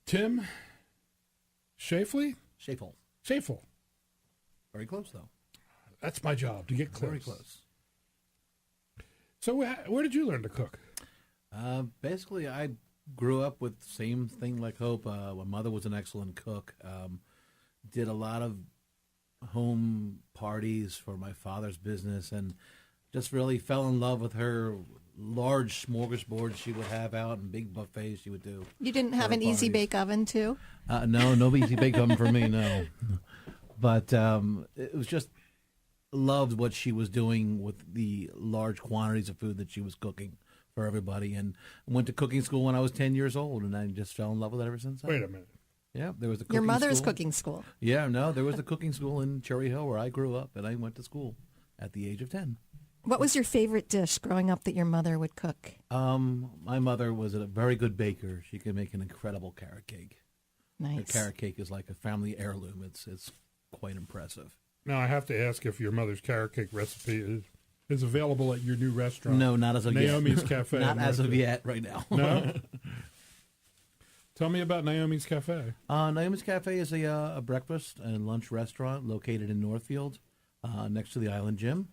Tim Schafle? Schafle. Schafle. Very close, though. That's my job, to get close. Very close. So where did you learn to cook? Basically, I grew up with the same thing like Hope. My mother was an excellent cook. Did a lot of home parties for my father's business and just really fell in love with her large smorgasbord she would have out and big buffets she would do. You didn't have an easy bake oven, too? No easy bake oven for me, no. But it was just loved what she was doing with the large quantities of food that she was cooking for everybody. And went to cooking school when I was 10 years old, and I just fell in love with it ever since. Wait a minute. Yeah, there was a cooking Your mother's school. cooking school. Yeah, no, there was a cooking school in Cherry Hill where I grew up, and I went to school at the age of 10. What was your favorite dish growing up that your mother would cook? My mother was a very good baker. She could make an incredible carrot cake. Nice. Her carrot cake is like a family heirloom. It's quite impressive. Now, I have to ask if your mother's carrot cake recipe is available at your new restaurant. No, not as of Naomi's yet. Cafe. Not as of yet right now. No? Tell me about Naomi's Cafe. Naomi's Cafe is a breakfast and lunch restaurant located in Northfield, next to the Island Gym.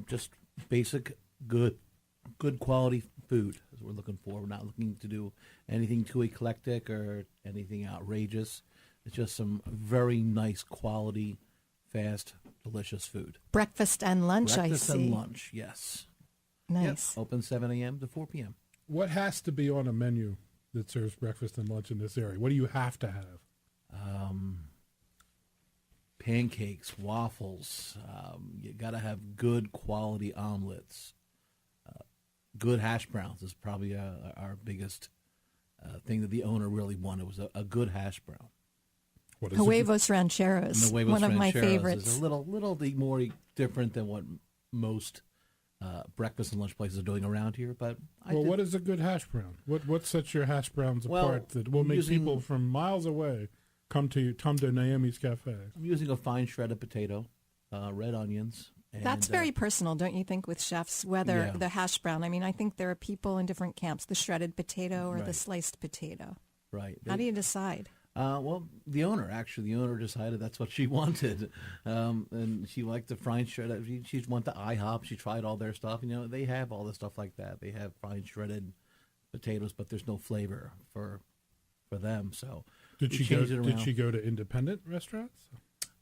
Just basic, good quality food is what we're looking for. We're not looking to do anything too eclectic or anything outrageous. It's just some very nice quality, fast, delicious food. Breakfast and lunch, Breakfast I see. and lunch, yes. Nice. Yep. Open 7 a.m. to 4 p.m. What has to be on a menu that serves breakfast and lunch in this area? What do you have to have? Pancakes, waffles. You got to have good quality omelets. Good hash browns is probably our biggest thing that the owner really wanted was a good hash brown. What is Huevos Rancheros, And the Huevos one of my Rancheros favorites. is a little more different than what most breakfast and lunch places are doing around here. But what is a good hash brown? What sets your hash browns apart that will make people from miles away come to Naomi's Cafe? I'm using a fine shredded potato, red onions. And, That's very personal, don't you think, with chefs, whether the hash brown? I mean, I think there are people in different camps, the shredded potato or the sliced potato. Right. How do you decide? Well, the owner decided that's what she wanted, and she liked the fine shredded. She went to IHOP. She tried all their stuff. They have all the stuff like that. They have fine shredded potatoes, but there's no flavor for them. So did she go to independent restaurants?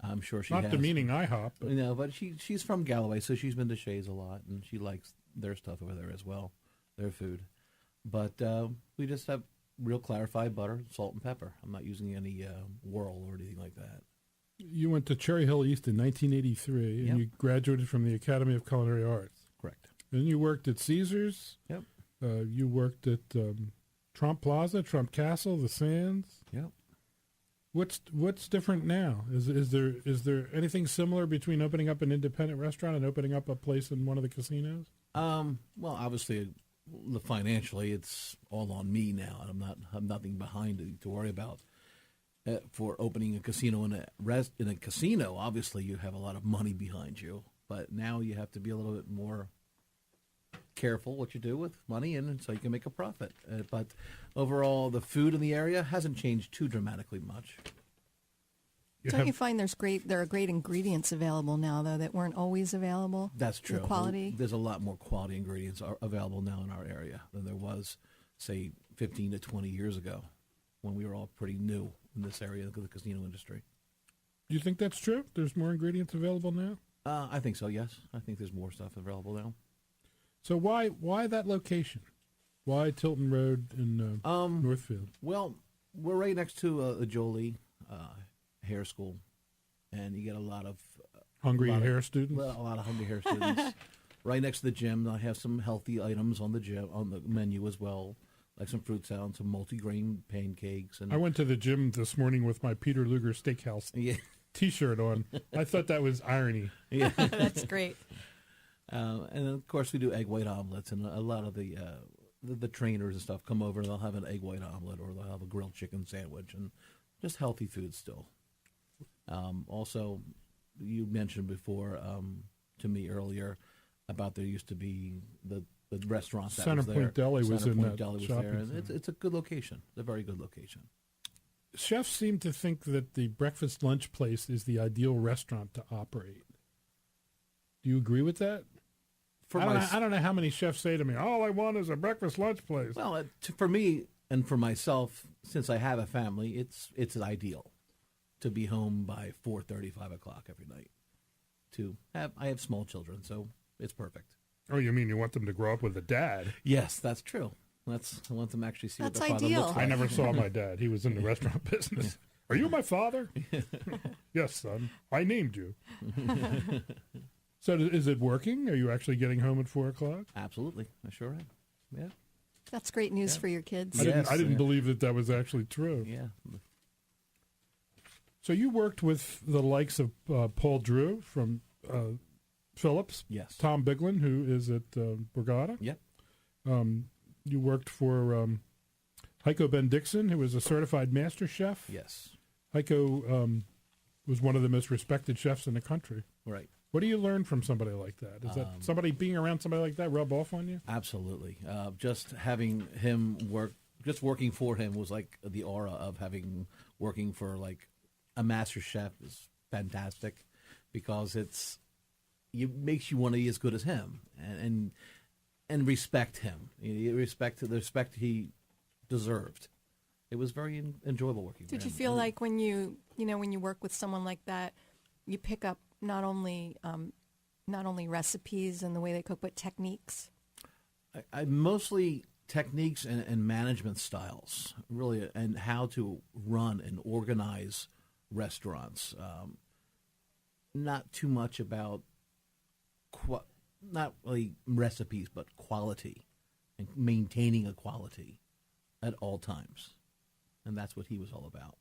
I'm sure she not has. demeaning IHOP, but she's from Galloway, so she's been to Shays a lot, and she likes their stuff over there as well, their food. But we just have real clarified butter, salt, and pepper. I'm not using any whirl or anything like that. You went to Cherry Hill East in 1983, and you graduated from the Academy of Culinary Arts. Correct. Then you worked at Caesars. Yep. You worked at Trump Plaza, Trump Castle, the Sands. Yep. What's different now? Is there anything similar between opening up an independent restaurant and opening up a place in one of the casinos? Well, obviously, financially, it's all on me now, and I'm nothing behind it to worry about. For opening a casino in a casino, obviously you have a lot of money behind you, but now you have to be a little bit more careful what you do with money, and so you can make a profit. But overall, the food in the area hasn't changed too dramatically much. Don't you find there are great ingredients available now, though, that weren't always available? That's true. The quality? There's a lot more quality ingredients are available now in our area than there was, say, 15 to 20 years ago when we were all pretty new in this area of the casino industry. Do you think that's true? There's more ingredients available now? I think so, yes. I think there's more stuff available now. So why that location? Why Tilton Road in Northfield? Well, we're right next to a Jolie hair school, and you get a lot of hungry hair students. A lot of hungry hair students. Right next to the gym, I have some healthy items on the menu as well, like some fruit salad, some multigrain pancakes. And I went to the gym this morning with my Peter Luger Steakhouse T-shirt on. I thought that was irony. Yeah, that's great. And of course, we do egg white omelets, and a lot of the trainers and stuff come over, and they'll have an egg white omelet, or they'll have a grilled chicken sandwich, and just healthy food still. Also, you mentioned before to me earlier about there used to be the restaurant that was there. Centerpoint Deli was in that Deli was shopping there, and center. it's a good location. It's a very good location. chefs seem to think that the breakfast lunch place is the ideal restaurant to operate. Do you agree with that? I don't know how many chefs say to me, all I want is a breakfast lunch place. Well, for me and for myself, since I have a family, it's ideal to be home by 4:30, 5 o'clock every night. I have small children, so it's perfect. Oh, you mean you want them to grow up with a dad? Yes, that's true. I want them to actually see That's what their father ideal. looks like. I never saw my dad. He was in the restaurant business. Are you my father? Yes, son. I named you. So is it working? Are you actually getting home at 4 o'clock? Absolutely. I sure am. Yeah. That's great news for your kids. I Yes, didn't yeah. believe that was actually true. Yeah. So you worked with the likes of Paul Drew from Phillips, Yes. Tom Biglin, who is at Borgata. Yep. You worked for Heiko Ben Dixon, who was a certified master chef. Yes. Heiko was one of the most respected chefs in the country. Right. What do you learn from somebody like that? Is that somebody being around somebody like that rub off on you? Absolutely. Just having him working for him was like the aura of working for like a master chef is fantastic because it makes you want to be as good as him and respect him. You respect the respect he deserved. It was very enjoyable working for him. Did you feel like when you work with someone like that, you pick up not only recipes and the way they cook, but techniques? I mostly techniques and management styles, really, and how to run and organize restaurants. Not too much about not really recipes, but quality and maintaining a quality at all times. And that's what he was all about.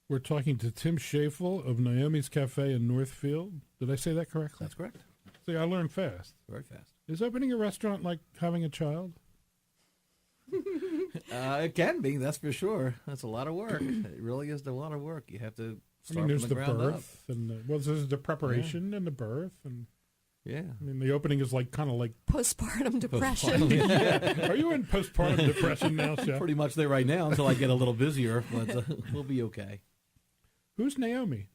We're talking to Tim Schafle of Naomi's Cafe in Northfield. Did I say that correctly? That's correct. See, I learned fast. Very fast. Is opening a restaurant like having a child? It can be, that's for sure. That's a lot of work. It really is a lot of work. You have to start there's from the ground birth, and there's the preparation and the birth, and Yeah. I mean the opening is kind of like. Postpartum depression. Are you in postpartum depression now, Chef? Pretty much there right now until I get a little busier, but we'll be okay. Who's Naomi?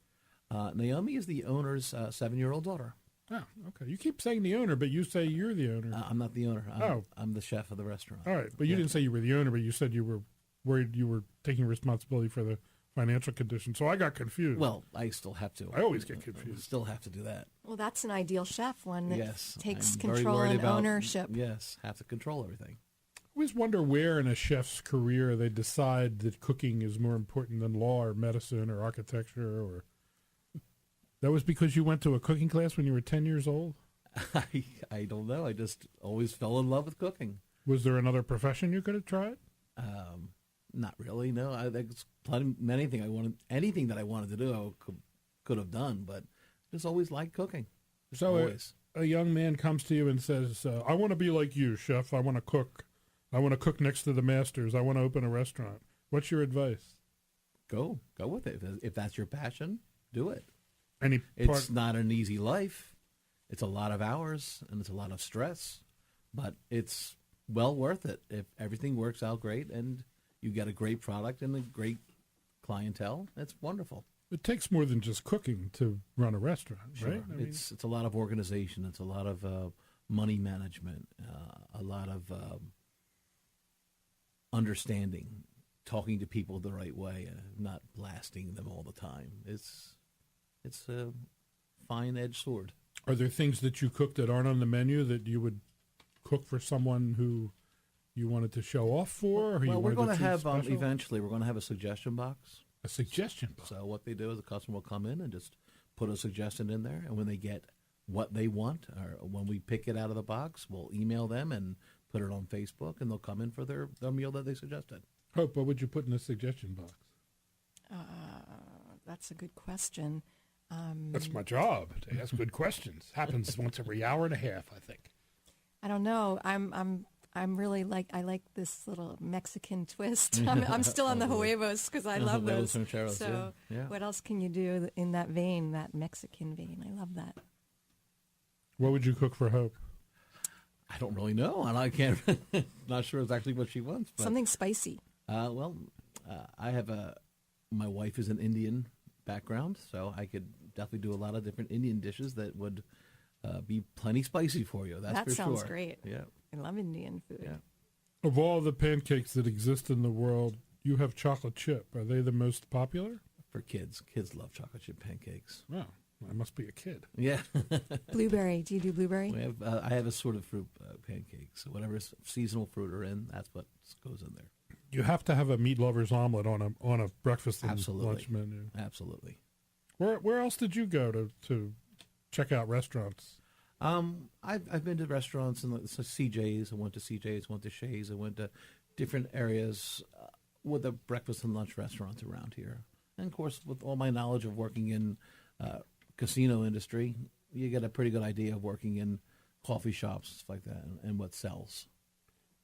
Naomi is the owner's 7-year-old daughter. Oh, okay. You keep saying the owner, but you say you're the owner. I'm not the owner. I'm the chef of the restaurant. All right, but you didn't say you were the owner, but you said you were worried you were taking responsibility for the financial condition. So I got confused. Well, I still have to. I always get confused. Still have to do that. Well, that's an ideal chef, one that Yes. takes I'm very control worried and about- ownership. Yes, have to control everything. I always wonder where in a chef's career they decide that cooking is more important than law or medicine or architecture. Or that was because you went to a cooking class when you were 10 years old? I don't know. I just always fell in love with cooking. Was there another profession you could have tried? Not really. No, there's anything that I wanted to do, I could have done, but just always liked cooking. Just So always. a young man comes to you and says, I want to be like you, chef. I want to cook. I want to cook next to the masters. I want to open a restaurant. What's your advice? Go with it. If that's your passion, do it. It's not an easy life. It's a lot of hours and it's a lot of stress, but it's well worth it if everything works out great and you get a great product and a great clientele. It's wonderful. It takes more than just cooking to run a restaurant, Sure. right? It's a lot of organization. It's a lot of money management, a lot of understanding, talking to people the right way, not blasting them all the time. It's a fine-edged sword. Are there things that you cook that aren't on the menu that you would cook for someone who you wanted to show off for? Or Well, we're going to have special? eventually. We're going to have a suggestion box. A suggestion box. So what they do is the customer will come in and just put a suggestion in there, and when they get what they want, or when we pick it out of the box, we'll email them and put it on Facebook, and they'll come in for their meal that they suggested. Hope, what would you put in the suggestion box? That's a good question. That's my job, to ask good questions. Happens once every hour and a half, I think. I don't know. I'm really I like this little Mexican twist. I'm still on the huevos because I love those. Huevos rancheros, So yeah. what else can you do in that vein, that Mexican vein? I love that. What would you cook for Hope? I don't really know, and I can't. Not sure exactly what she wants. But, Something spicy. I have my wife is an Indian background, so I could definitely do a lot of different Indian dishes that would be plenty spicy for you. That's for sure. That sounds great. Yeah. I love Indian food. Yeah. Of all the pancakes that exist in the world, you have chocolate chip. Are they the most popular? For kids. Kids love chocolate chip pancakes. Oh, I must be a kid. Yeah. Blueberry. Do you do blueberry? I have a sort of fruit pancakes. So whatever seasonal fruit are in, that's what goes in there. You have to have a meat lover's omelet on a breakfast and lunch menu. Absolutely. Where else did you go to check out restaurants? I've been to restaurants and CJ's. I went to CJ's, went to Shea's. I went to different areas with the breakfast and lunch restaurants around here. And of course, with all my knowledge of working in casino industry, you get a pretty good idea of working in coffee shops, stuff like that, and what sells.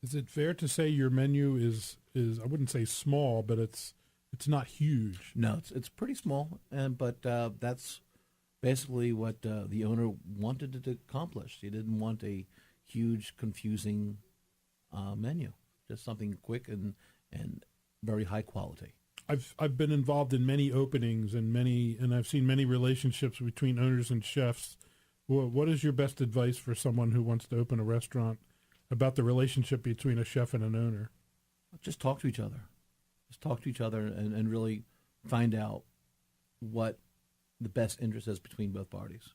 Is it fair to say your menu is I wouldn't say small, but it's not huge? No, it's pretty small, but that's basically what the owner wanted to accomplish. He didn't want a huge, confusing menu, just something quick and very high quality. I've been involved in many openings and I've seen many relationships between owners and chefs. What is your best advice for someone who wants to open a restaurant about the relationship between a chef and an owner? Just talk to each other. Just talk to each other and really find out what the best interest is between both parties.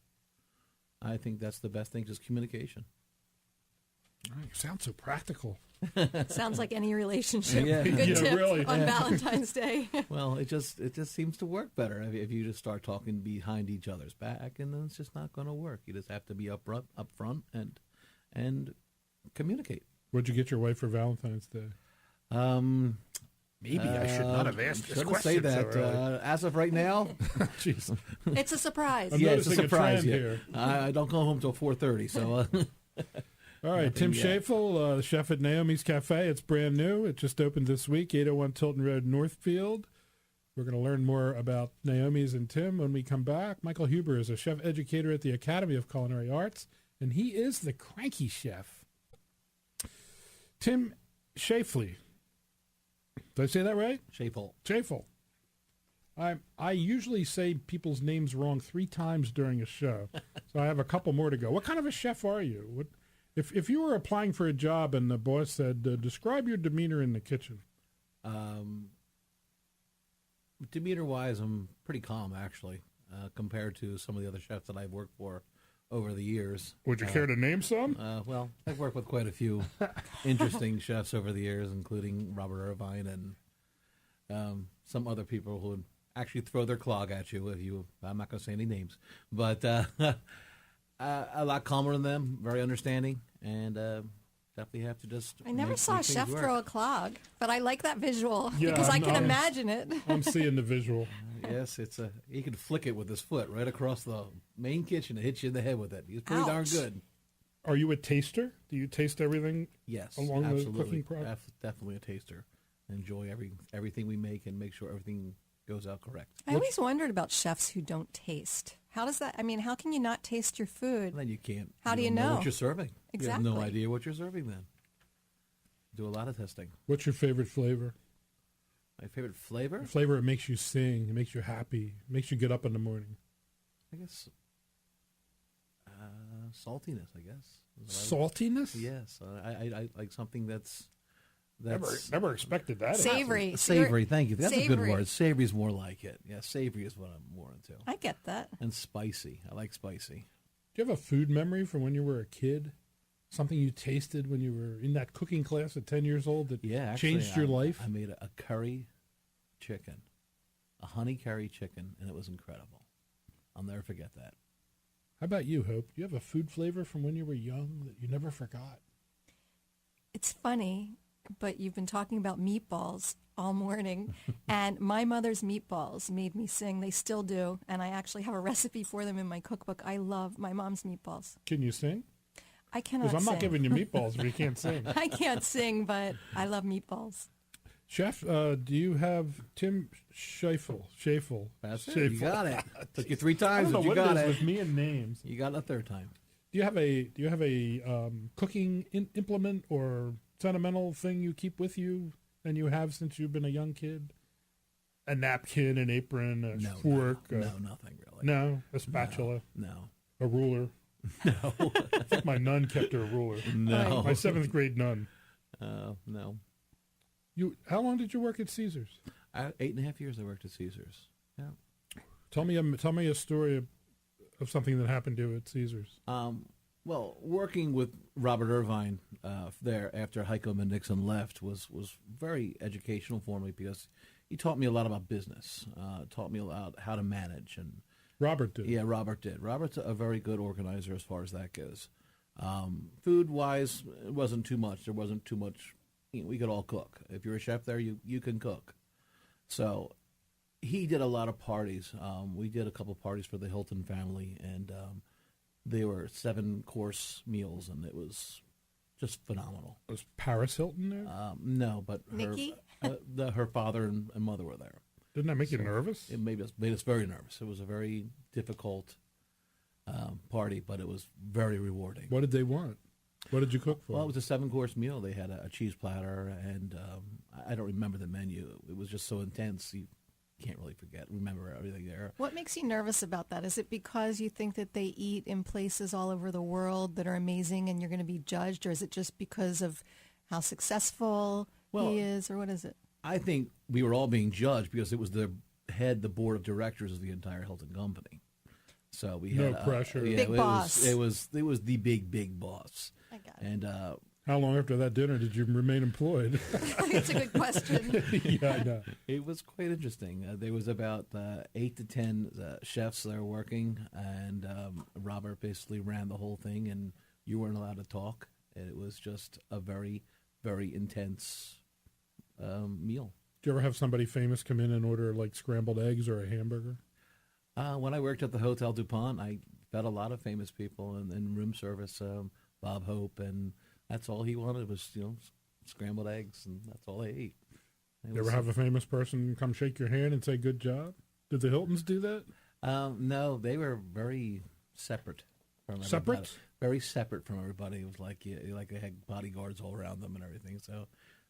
I think that's the best thing, just communication. All right, you sound so practical. Sounds like any relationship. Yeah. Good Yeah, tip really. on Valentine's Day. Well, it just seems to work better if you just start talking behind each other's back, and then it's just not going to work. You just have to be upfront and communicate. What'd you get your wife for Valentine's Day? Maybe I should not have asked this Shouldn't question say that. so early. As of right now, Jeez. It's a surprise. I'm yeah, it's a noticing a surprise. trend Yeah. here. I don't go home till 4:30, so. All right, Tim Nothing yet. Schafle, chef at Naomi's Cafe. It's brand new. It just opened this week, 801 Tilton Road, Northfield. We're going to learn more about Naomi's and Tim when we come back. Michael Huber is a chef educator at the Academy of Culinary Arts, and he is the cranky chef. Tim Schafle. Did I say that right? Schafle. Schafle. I usually say people's names wrong 3 times during a show, so I have a couple more to go. What kind of a chef are you? If you were applying for a job and the boss said, describe your demeanor in the kitchen. Demeanor-wise, I'm pretty calm, actually, compared to some of the other chefs that I've worked for over the years. Would you care to name some? Well, I've worked with quite a few interesting chefs over the years, including Robert Irvine and some other people who would actually throw their clog at you if you. I'm not going to say any names, but a lot calmer than them, very understanding, and definitely have to just. I never saw a chef throw a clog, but I like that visual Yeah, because I can I'm- imagine it. I'm seeing the visual. Yes, he can flick it with his foot right across the main kitchen and hit you in the head with it. He's pretty darn Ouch. good. Are you a taster? Do you taste everything? Yes, Along the absolutely. cooking process? Definitely a taster. Enjoy everything we make and make sure everything goes out correct. I always wondered about chefs who don't taste. How does that? I mean, how can you not taste your food? And then you can't. How do you don't know? what you're serving? You have no Exactly. idea what you're serving. Then do a lot of testing. What's your favorite flavor? My favorite flavor, A flavor that makes you sing, it makes you happy, makes you get up in the morning. I guess, saltiness. I guess. Saltiness? Yes, I like something that's Never expected that. Savory. Savory, thank you. That's a good Savory. word. Savory is more like it. Yeah, savory is what I'm more into. I get that. And spicy. I like spicy. Do you have a food memory from when you were a kid? Something you tasted when you were in that cooking class at 10 years old that Yeah, actually, changed your life? I made a curry chicken, a honey curry chicken, and it was incredible. I'll never forget that. How about you, Hope? Do you have a food flavor from when you were young that you never forgot? It's funny, but you've been talking about meatballs all morning, and my mother's meatballs made me sing. They still do, and I actually have a recipe for them in my cookbook. I love my mom's meatballs. Can you sing? I cannot Because I'm sing. not giving you meatballs if you can't sing. I can't sing, but I love meatballs. Chef, do you have Tim Schafle? That's it. Schafle. You got it. Took you 3 I times, don't know but you what got it is it. with me and names. You got it a 3rd time. Do you have a cooking implement or sentimental thing you keep with you and you have since you've been a young kid? a napkin, an apron, a fork? No, nothing really. No, a spatula, No. a ruler. No. I think my nun kept her a ruler. No. My 7th grade nun. No. How long did you work at Caesars? 8.5 years I worked at Caesars. Yeah. Tell me a story of something that happened to you at Caesars. Well, working with Robert Irvine there after Heiko Nixon left was very educational for me because he taught me a lot about business, taught me about how to manage. And Robert did. Yeah, Robert did. Robert's a very good organizer as far as that goes. Food-wise, it wasn't too much. There wasn't too much. We could all cook. If you're a chef there, you can cook. So he did a lot of parties. We did a couple of parties for the Hilton family, and they were 7-course meals, and it was just phenomenal. Was Paris Hilton there? No, but Nikki? her father and mother were there. Didn't that make you nervous? It made us very nervous. It was a very difficult party, but it was very rewarding. What did they want? What did you cook for? Well, it was a 7-course meal. They had a cheese platter, and I don't remember the menu. It was just so intense. You can't really remember everything there. What makes you nervous about that? Is it because you think that they eat in places all over the world that are amazing and you're going to be judged, or is it just because of how successful he is, or what is it? I think we were all being judged because it was the board of directors of the entire Hilton company. So we had no pressure. Big boss. It was the big boss. I got it. And how long after that dinner did you remain employed? It's a good question. Yeah, I know. it was quite interesting. There was about 8 to 10 chefs that were working, and Robert basically ran the whole thing, and you weren't allowed to talk. And it was just a very, very intense meal. Did you ever have somebody famous come in and order like scrambled eggs or a hamburger? When I worked at the Hotel DuPont, I fed a lot of famous people in room service. Bob Hope, and that's all he wanted was scrambled eggs, and that's all they ate. You ever have a famous person come shake your hand and say good job? Did the Hiltons do that? No, they were very separate from everybody. Separate? Very separate from everybody. It was like they had bodyguards all around them and everything. So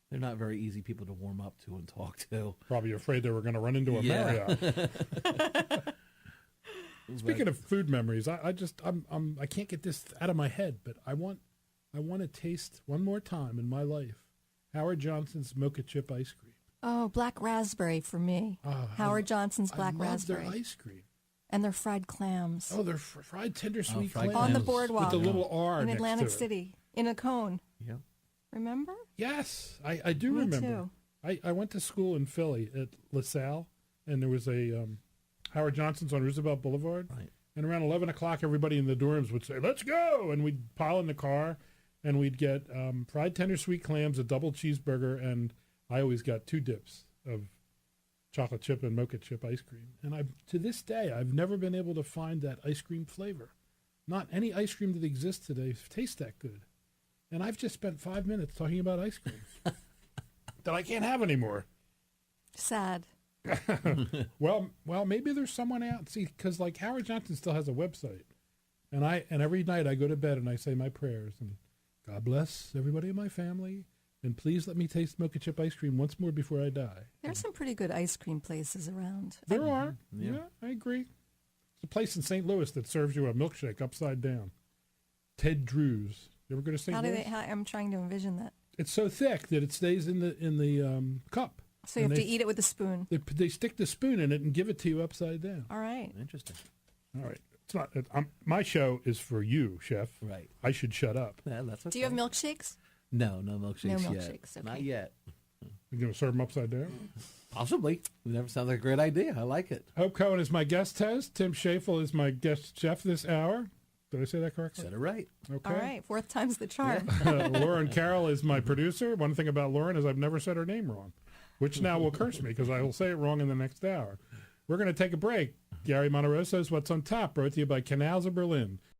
they're not very easy people to warm up to and talk to. Probably afraid they were going to run into a Marriott. Speaking of food memories, I can't get this out of my head, but I want to taste one more time in my life Howard Johnson's mocha chip ice cream. Oh, black raspberry for me. Howard Johnson's black raspberry. Their ice cream. And their fried clams. Oh, they're fried tender sweet fried clams. On the boardwalk. With the little R in next Atlantic to it. City, in a cone. Yeah. Remember? Yes, I do Me remember. too. I went to school in Philly at LaSalle, and there was a Howard Johnson's on Roosevelt Boulevard. Right. And around 11 o'clock, everybody in the dorms would say, "Let's go!" And we'd pile in the car, and we'd get fried tender sweet clams, a double cheeseburger, and I always got 2 dips of chocolate chip and mocha chip ice cream. And to this day, I've never been able to find that ice cream flavor. Not any ice cream that exists today tastes that good. And I've just spent 5 minutes talking about ice cream that I can't have anymore. Sad. Well, maybe there's someone out. See, because like Howard Johnson still has a website, and every night I go to bed and I say my prayers and God bless everybody in my family, and please let me taste mocha chip ice cream once more before I die. There's some pretty good ice cream places around. There are. Yeah, I agree. There's a place in St. Louis that serves you a milkshake upside down. Ted Drew's. You ever go to St. Louis? I'm trying to envision that. It's so thick that it stays in the cup. So you have to eat it with a spoon. They stick the spoon in it and give it to you upside down. All right. Interesting. All right. It's not. My show is for you, Chef. Right. I should shut up. Yeah, that's okay. Do you have milkshakes? No milkshakes yet. No milkshakes, okay. Not yet. You're going to serve them upside down? Possibly. It never sounds like a great idea. I like it. Hope Cohen is my guest host. Tim Schafle is my guest chef this hour. Did I say that correctly? Said it right. Okay. All right. 4th time's the charm. Lauren Carroll is my producer. One thing about Lauren is I've never said her name wrong, which now will curse me because I will say it wrong in the next hour. We're going to take a break. Gary Monteroso's What's on Top, brought to you by Canals of Berlin.